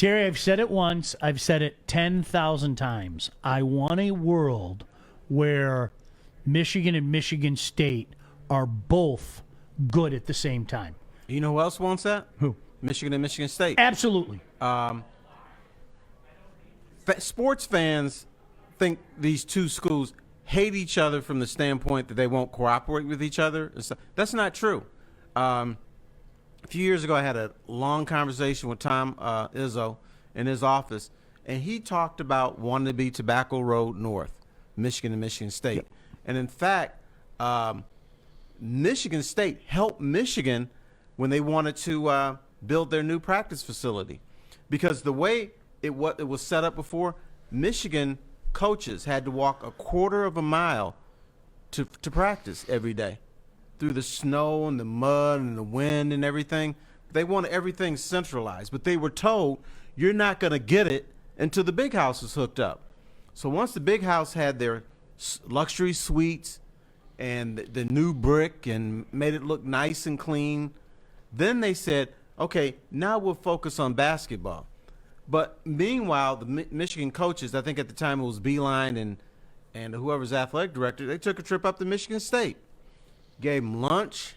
Terry, I've said it once. I've said it 10,000 times. I want a world where Michigan and Michigan State are both good at the same time. You know who else wants that? Who? Michigan and Michigan State. Absolutely. Sports fans think these two schools hate each other from the standpoint that they won't cooperate with each other. That's not true. A few years ago, I had a long conversation with Tom Izzo in his office, and he talked about wanting to be Tobacco Road North, Michigan and Michigan State. Yep. And in fact, Michigan State helped Michigan when they wanted to build their new practice facility, because the way it was set up before, Michigan coaches had to walk a quarter of a mile to practice every day through the snow and the mud and the wind and everything. They wanted everything centralized, but they were told you're not going to get it until the big house is hooked up. So once the big house had their luxury suites and the new brick and made it look nice and clean, then they said, okay, now we'll focus on basketball. But meanwhile, the Michigan coaches, I think at the time it was Beeline and whoever's athletic director, they took a trip up to Michigan State, gave them lunch,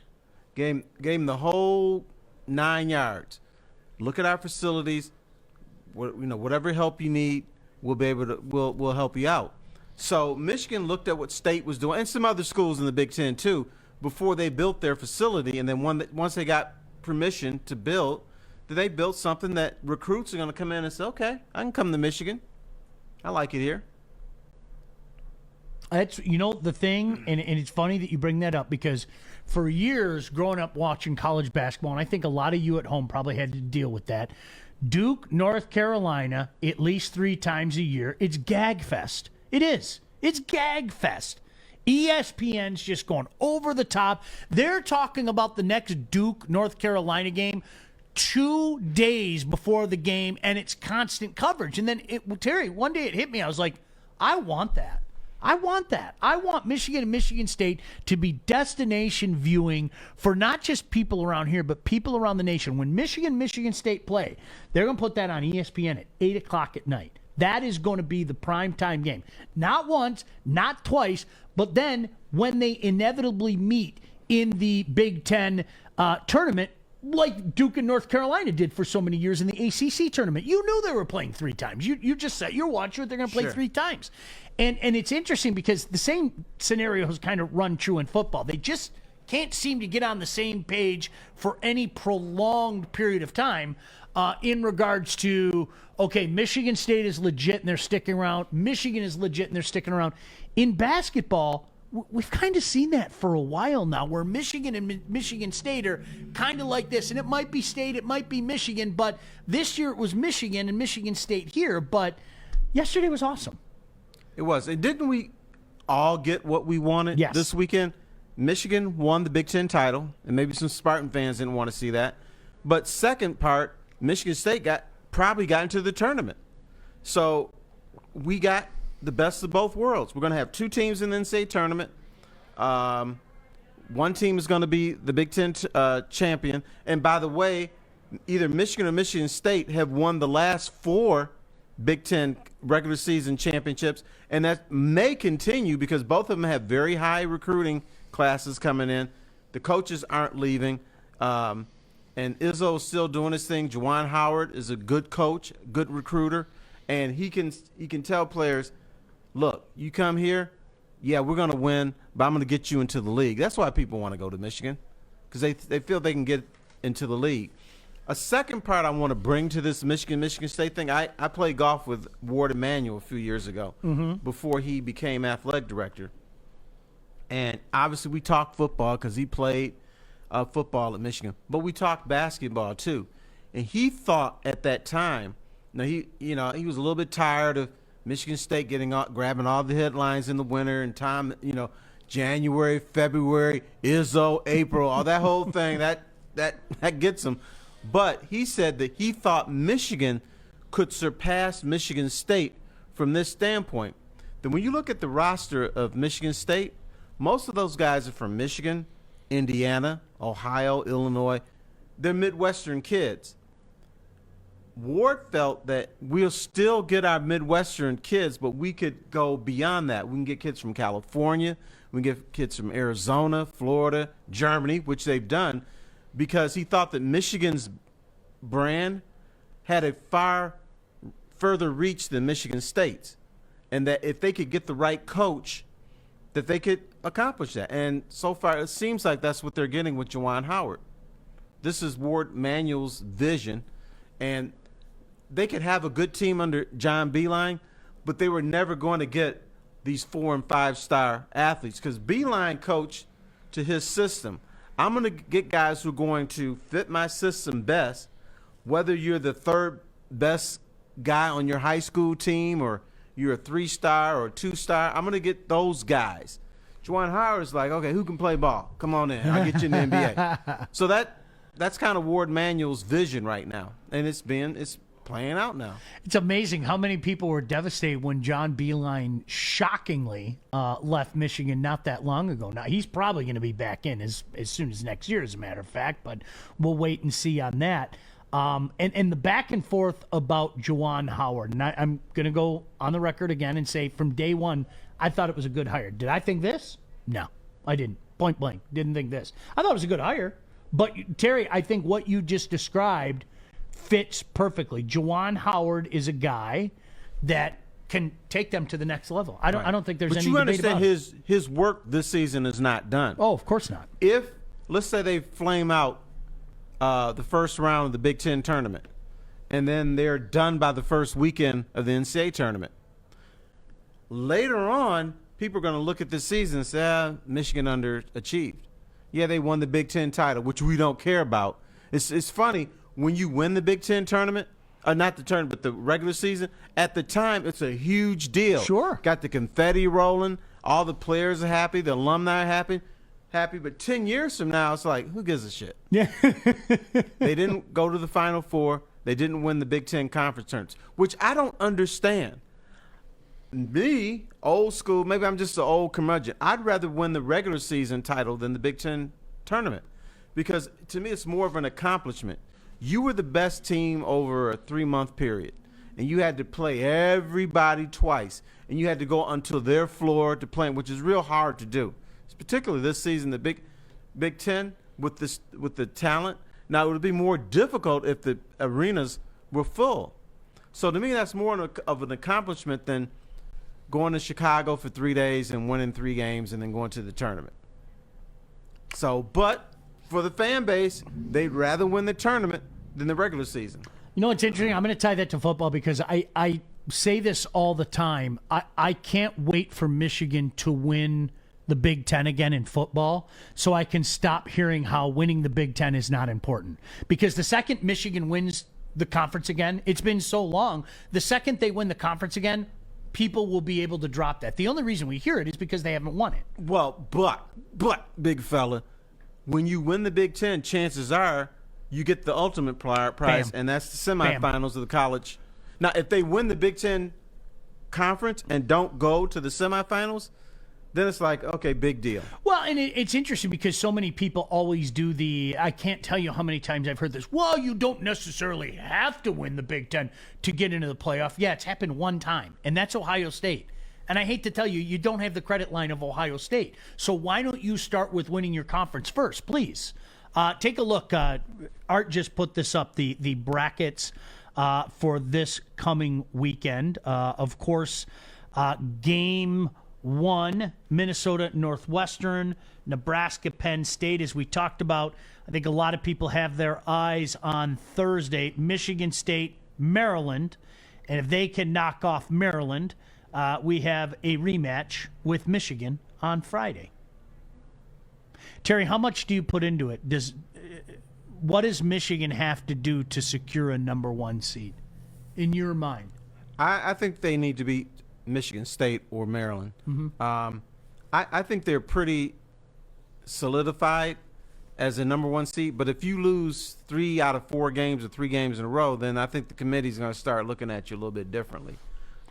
gave them the whole 9 yards. Look at our facilities. Whatever help you need, we'll be able to. We'll help you out. So Michigan looked at what State was doing, and some other schools in the Big Ten too, before they built their facility. And then once they got permission to build, they built something that recruits are going to come in and say, okay, I can come to Michigan. I like it here. That's, the thing, and it's funny that you bring that up, because for years growing up watching college basketball, and I think a lot of you at home probably had to deal with that, Duke, North Carolina, at least 3 times a year, it's gag fest. It is. It's gag fest. ESPN's just going over the top. They're talking about the next Duke, North Carolina game 2 days before the game, and it's constant coverage. And then, Terry, one day it hit me. I was like, I want that. I want that. I want Michigan and Michigan State to be destination viewing for not just people around here, but people around the nation. When Michigan State play, they're going to put that on ESPN at 8 o'clock at night. That is going to be the primetime game. Not once, not twice, but then when they inevitably meet in the Big Ten tournament, like Duke and North Carolina did for so many years in the ACC tournament. You knew they were playing 3 times. You just set your watcher, they're going to play 3 times. And it's interesting because the same scenarios kind of run true in football. They just can't seem to get on the same page for any prolonged period of time in regards to, okay, Michigan State is legit and they're sticking around. Michigan is legit and they're sticking around. In basketball, we've kind of seen that for a while now, where Michigan and Michigan State are kind of like this. And it might be State, it might be Michigan, but this year it was Michigan and Michigan State here. But yesterday was awesome. It was. And didn't we all get what we wanted this weekend? Michigan won the Big Ten title, and maybe some Spartan fans didn't want to see that. But second part, Michigan State probably got into the tournament. So we got the best of both worlds. We're going to have 2 teams in the NCAA tournament. One team is going to be the Big Ten champion. And by the way, either Michigan or Michigan State have won the last 4 Big Ten regular season championships, and that may continue because both of them have very high recruiting classes coming in. The coaches aren't leaving, and Izzo is still doing his thing. Juwan Howard is a good coach, good recruiter, and he can tell players, look, you come here, yeah, we're going to win, but I'm going to get you into the league. That's why people want to go to Michigan, because they feel they can get into the league. A second part I want to bring to this Michigan State thing, I played golf with Ward Emanuel a few years ago before he became athletic director. And obviously we talked football because he played football at Michigan, but we talked basketball too. And he thought at that time, he was a little bit tired of Michigan State grabbing all the headlines in the winter and time, January, February, Izzo, April, all that whole thing that gets him. But he said that he thought Michigan could surpass Michigan State from this standpoint. Then when you look at the roster of Michigan State, most of those guys are from Michigan, Indiana, Ohio, Illinois. They're Midwestern kids. Ward felt that we'll still get our Midwestern kids, but we could go beyond that. We can get kids from California. We can get kids from Arizona, Florida, Germany, which they've done, because he thought that Michigan's brand had a far further reach than Michigan State's, and that if they could get the right coach, that they could accomplish that. And so far, it seems like that's what they're getting with Juwan Howard. This is Ward Manuel's vision, and they could have a good team under John Beilein, but they were never going to get these 4- and 5-star athletes because Beilein coached to his system. I'm going to get guys who are going to fit my system best, whether you're the third best guy on your high school team or you're a 3-star or a 2-star. I'm going to get those guys. Juwan Howard's like, okay, who can play ball? Come on in. I'll get you in the NBA. So that's kind of Ward Manuel's vision right now, and it's playing out now. It's amazing how many people were devastated when John Beilein shockingly left Michigan not that long ago. Now, he's probably going to be back in as soon as next year, as a matter of fact, but we'll wait and see on that. And the back and forth about Juwan Howard, and I'm going to go on the record again and say from day one, I thought it was a good hire. Did I think this? No, I didn't. Point blank, didn't think this. I thought it was a good hire. But, Terry, I think what you just described fits perfectly. Juwan Howard is a guy that can take them to the next level. I don't think there's any debate about it. But you understand his work this season is not done. Oh, of course not. If, let's say they flame out the first round of the Big Ten tournament, and then they're done by the first weekend of the NCAA tournament, later on, people are going to look at this season and say, Michigan underachieved. Yeah, they won the Big Ten title, which we don't care about. It's funny, when you win the Big Ten tournament, not the tournament, but the regular season, at the time, it's a huge deal. Sure. Got the confetti rolling. All the players are happy. The alumni are happy. But 10 years from now, it's like, who gives a shit? Yeah. They didn't go to the Final Four. They didn't win the Big Ten conference tournaments, which I don't understand. Me, old school, maybe I'm just an old curmudgeon. I'd rather win the regular season title than the Big Ten tournament because, to me, it's more of an accomplishment. You were the best team over a 3-month period, and you had to play everybody twice, and you had to go onto their floor to play, which is real hard to do. It's particularly this season, the Big Ten with the talent. Now, it would be more difficult if the arenas were full. So to me, that's more of an accomplishment than going to Chicago for 3 days and winning 3 games and then going to the tournament. So, but for the fan base, they'd rather win the tournament than the regular season. You know what's interesting? I'm going to tie that to football because I say this all the time. I can't wait for Michigan to win the Big Ten again in football so I can stop hearing how winning the Big Ten is not important. Because the second Michigan wins the conference again, it's been so long, the second they win the conference again, people will be able to drop that. The only reason we hear it is because they haven't won it. Well, but big fella, when you win the Big Ten, chances are you get the ultimate prize, Bam. and that's the semifinals of the college. Now, if they win the Big Ten conference and don't go to the semifinals, then it's like, okay, big deal. Well, and it's interesting because so many people always do I can't tell you how many times I've heard this, well, you don't necessarily have to win the Big Ten to get into the playoff. Yeah, it's happened one time, and that's Ohio State. And I hate to tell you, you don't have the credit line of Ohio State. So why don't you start with winning your conference first, please? Take a look. Art just put this up, the brackets for this coming weekend. Of course, game 1, Minnesota Northwestern, Nebraska Penn State, as we talked about. I think a lot of people have their eyes on Thursday, Michigan State, Maryland. And if they can knock off Maryland, we have a rematch with Michigan on Friday. Terry, how much do you put into it? What does Michigan have to do to secure a number 1 seed in your mind? I think they need to beat Michigan State or Maryland. Mm-hmm. I think they're pretty solidified as a number 1 seed, but if you lose 3 out of 4 games or 3 games in a row, then I think the committee's going to start looking at you a little bit differently.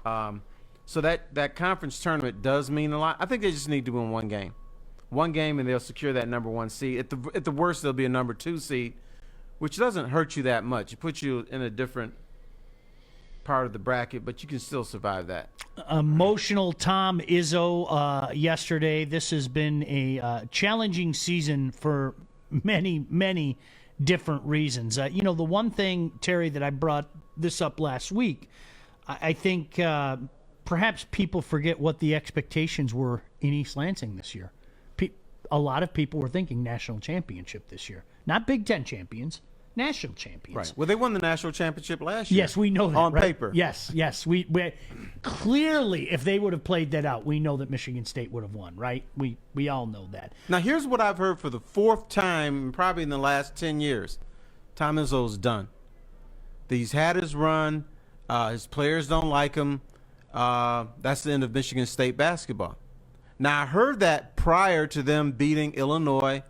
So that conference tournament does mean a lot. I think they just need to win 1 game. 1 game, and they'll secure that number 1 seed. At the worst, they'll be a number 2 seed, which doesn't hurt you that much. It puts you in a different part of the bracket, but you can still survive that. Emotional Tom Izzo yesterday. This has been a challenging season for many, many different reasons. The one thing, Terry, that I brought this up last week, I think perhaps people forget what the expectations were in East Lansing this year. A lot of people were thinking national championship this year. Not Big Ten champions, national champions. Right. Well, they won the national championship last year. Yes, we know that. On right? paper. Yes. We clearly, if they would have played that out, we know that Michigan State would have won, right? We all know that. Now, here's what I've heard for the fourth time, probably in the last 10 years. Tom Izzo's done. He's had his run. His players don't like him. That's the end of Michigan State basketball. Now, I heard that prior to them beating Illinois,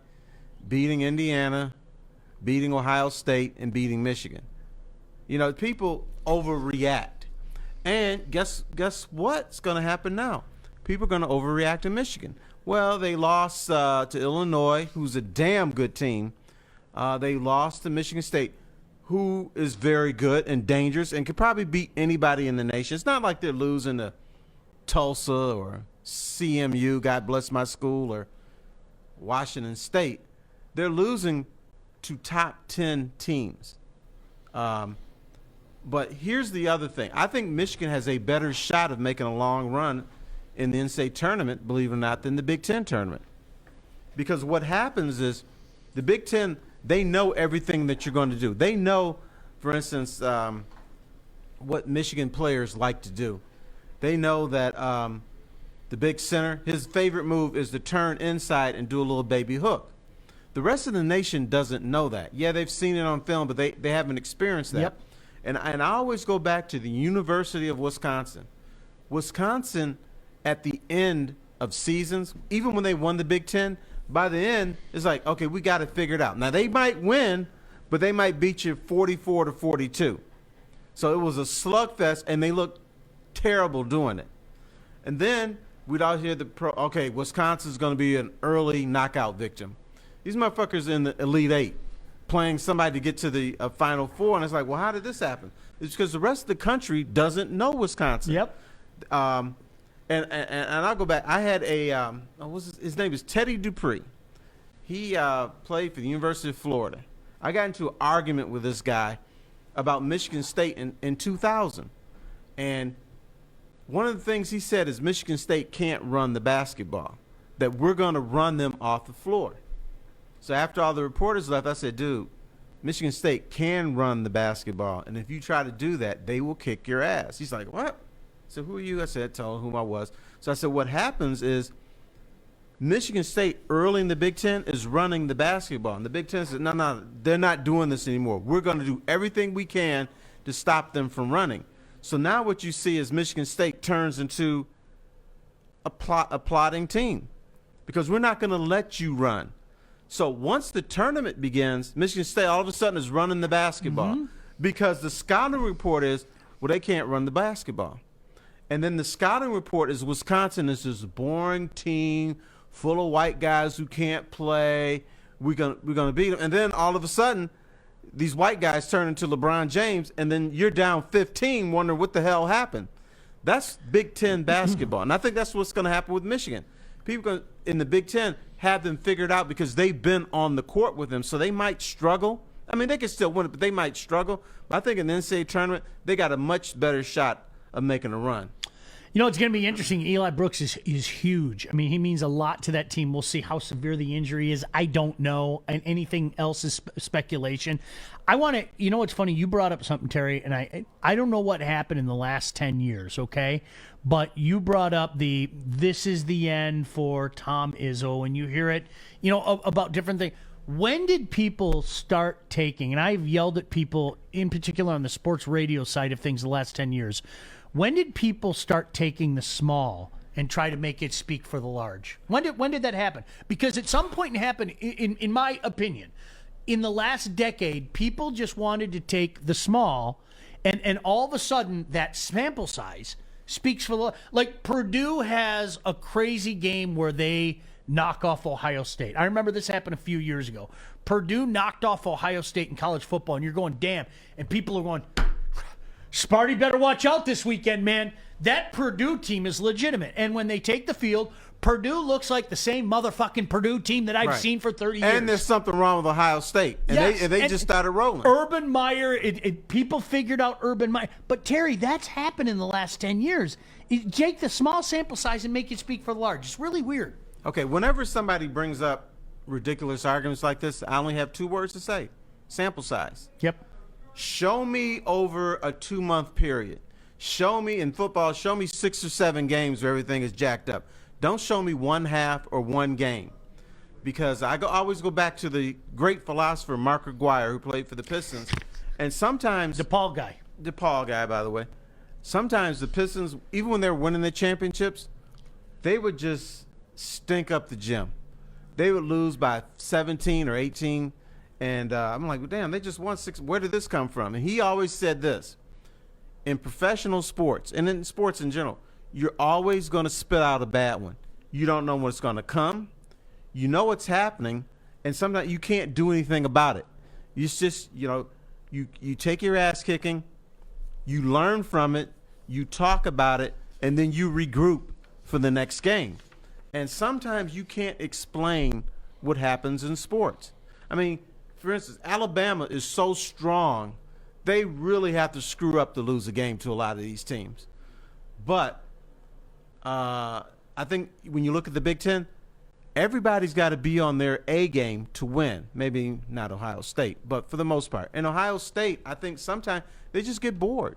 beating Indiana, beating Ohio State, and beating Michigan. People overreact. And guess what's going to happen now? People are going to overreact in Michigan. Well, they lost to Illinois, who's a damn good team. They lost to Michigan State, who is very good and dangerous and could probably beat anybody in the nation. It's not like they're losing to Tulsa or CMU, God bless my school, or Washington State. They're losing to top 10 teams. But here's the other thing. I think Michigan has a better shot of making a long run in the NCAA tournament, believe it or not, than the Big Ten tournament. Because what happens is the Big Ten, they know everything that you're going to do. They know, for instance, what Michigan players like to do. They know that the big center, his favorite move is to turn inside and do a little baby hook. The rest of the nation doesn't know that. Yeah, they've seen it on film, but they haven't experienced that. Yep. And I always go back to the University of Wisconsin. Wisconsin, at the end of seasons, even when they won the Big Ten, by the end, it's like, okay, we got to figure it out. Now, they might win, but they might beat you 44-42. So it was a slugfest, and they looked terrible doing it. And then we'd all hear okay, Wisconsin's going to be an early knockout victim. These motherfuckers in the Elite Eight playing somebody to get to the Final Four, and it's like, well, how did this happen? It's because the rest of the country doesn't know Wisconsin. Yep. And I'll go back. I had his name is Teddy Dupree. He played for the University of Florida. I got into an argument with this guy about Michigan State in 2000. And one of the things he said is Michigan State can't run the basketball, that we're going to run them off the floor. So after all the reporters left, I said, dude, Michigan State can run the basketball, and if you try to do that, they will kick your ass. He's like, what? So who are you? I said, tell him who I was. So I said, what happens is Michigan State early in the Big Ten is running the basketball. And the Big Ten said, no, they're not doing this anymore. We're going to do everything we can to stop them from running. So now what you see is Michigan State turns into a plotting team because we're not going to let you run. So once the tournament begins, Michigan State all of a sudden is running the basketball because the scouting report is, well, they can't run the basketball. And then the scouting report is Wisconsin is this boring team full of white guys who can't play. We're gonna beat them. And then all of a sudden, these white guys turn into LeBron James, and then you're down 15, wondering what the hell happened. That's Big Ten basketball. And I think that's what's going to happen with Michigan. People in the Big Ten have them figured out because they've been on the court with them, so they might struggle. I mean, they can still win it, but they might struggle. But I think in the NCAA tournament, they got a much better shot of making a run. It's going to be interesting. Eli Brooks is huge. I mean, he means a lot to that team. We'll see how severe the injury is. I don't know. And anything else is speculation. I want to, it's funny. You brought up something, Terry, and I don't know what happened in the last 10 years, okay? But you brought up this is the end for Tom Izzo, and you hear it, about different things. When did people start taking, and I've yelled at people in particular on the sports radio side of things the last 10 years, when did people start taking the small and try to make it speak for the large? When did that happen? Because at some point it happened, in my opinion, in the last decade, people just wanted to take the small, and all of a sudden that sample size speaks for the large. Like Purdue has a crazy game where they knock off Ohio State. I remember this happened a few years ago. Purdue knocked off Ohio State in college football, and you're going, damn, and people are going, Sparty better watch out this weekend, man. That Purdue team is legitimate. And when they take the field, Purdue looks like the same motherfucking Purdue team that I've seen for 30 years. And there's something wrong with Ohio State. And they just started rolling. Urban Meyer, people figured out Urban Meyer. But, Terry, that's happened in the last 10 years. Take the small sample size and make it speak for the large. It's really weird. Okay, whenever somebody brings up ridiculous arguments like this, I only have 2 words to say. Sample size. Yep. Show me over a 2-month period. Show me in football, show me 6 or 7 games where everything is jacked up. Don't show me 1 half or 1 game. Because I always go back to the great philosopher Mark Aguirre, who played for the Pistons. And sometimes DePaul guy, by the way. Sometimes the Pistons, even when they were winning the championships, they would just stink up the gym. They would lose by 17 or 18. And I'm like, well, damn, they just won 6. Where did this come from? And he always said this. In professional sports, and in sports in general, you're always going to spit out a bad one. You don't know when it's going to come. You know what's happening, and sometimes you can't do anything about it. It's just, you take your ass kicking, you learn from it, you talk about it, and then you regroup for the next game. And sometimes you can't explain what happens in sports. I mean, for instance, Alabama is so strong, they really have to screw up to lose a game to a lot of these teams. But I think when you look at the Big Ten, everybody's got to be on their A game to win. Maybe not Ohio State, but for the most part. And Ohio State, I think sometimes they just get bored.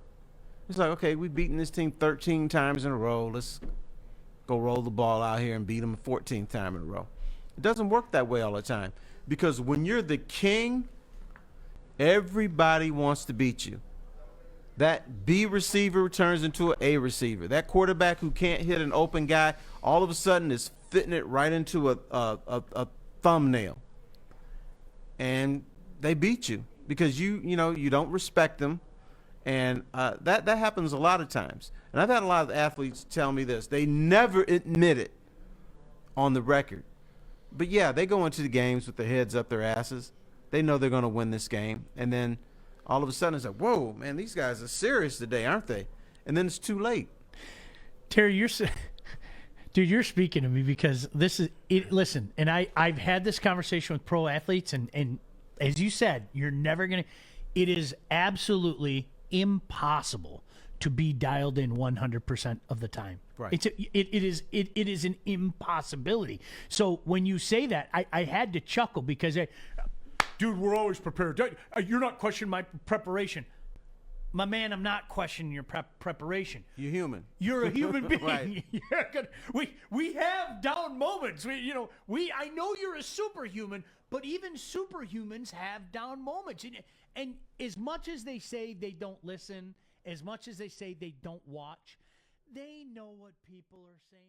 It's like, okay, we've beaten this team 13 times in a row. Let's go roll the ball out here and beat them a 14th time in a row. It doesn't work that way all the time. Because when you're the king, everybody wants to beat you. That B receiver turns into an A receiver. That quarterback who can't hit an open guy all of a sudden is fitting it right into a thumbnail. And they beat you because you don't respect them. And that happens a lot of times. And I've had a lot of athletes tell me this. They never admit it on the record. But, yeah, they go into the games with their heads up their asses. They know they're going to win this game. And then all of a sudden it's like, whoa, man, these guys are serious today, aren't they? And then it's too late. Terry, you're speaking to me because this is it. Listen, and I've had this conversation with pro athletes, and as you said, you're never going to – it is absolutely impossible to be dialed in 100% of the time. Right. It is an impossibility. So when you say that, I had to chuckle because dude, we're always prepared. You're not questioning my preparation. My man, I'm not questioning your preparation. You're human. You're a human being. Right. We have down moments. I know you're a superhuman, but even superhumans have down moments. And as much as they say they don't listen, as much as they say they don't watch, they know what people are saying.